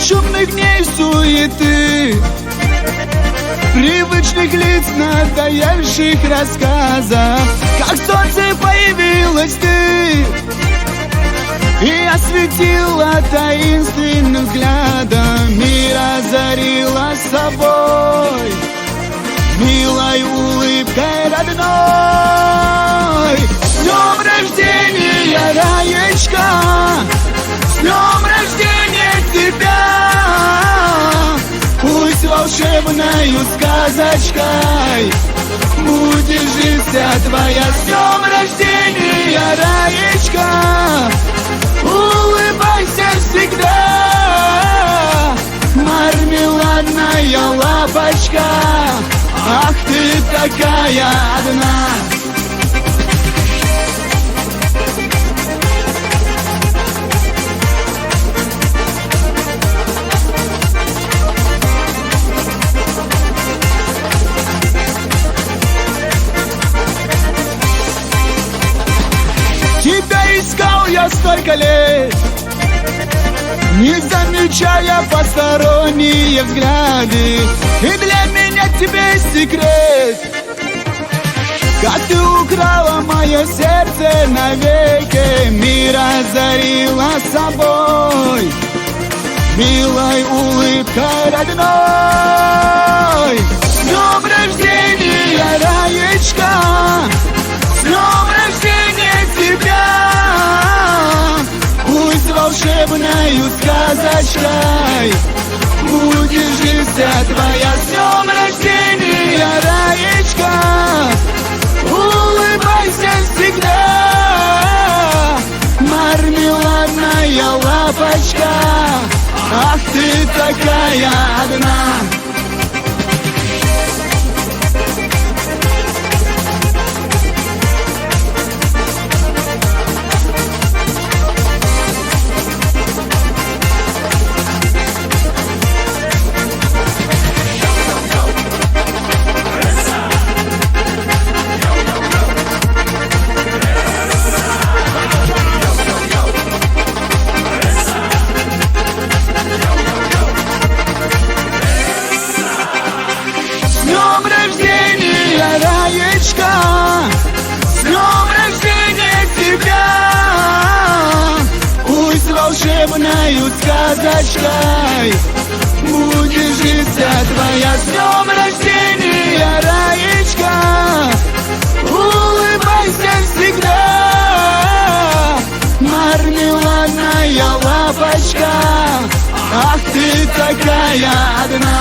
шумных дней суеты, привычных лиц, надоевших рассказов, как солнце появилась ты и осветила таинственным взглядом, мир озарила собой, милой улыбкой родной. С днем рождения, Раечка! С днем рождения тебя! Пусть волшебною сказочкой будет жизнь вся твоя. С днем рождения, Раечка! Улыбайся всегда, мармеладная лапочка. Ах, ты такая одна. Тебя искал я столько лет, не замечая посторонние взгляды. И для меня тебе секрет, как ты украла мое сердце навеки, мир озарила собой, милой улыбкой родной. С днем рождения, Раечка! С днем рождения тебя! Пусть волшебною сказочкой будет жизнь вся твоя. С днем рождения, Раечка! Улыбайся всегда, мармеладная лапочка. Ах, ты такая одна. Раечка, с днем рождения тебя! Пусть волшебною сказочкой будет жизнь вся твоя. С днем рождения, Раечка! Улыбайся всегда, мармеладная лапочка. Ах, ты такая одна.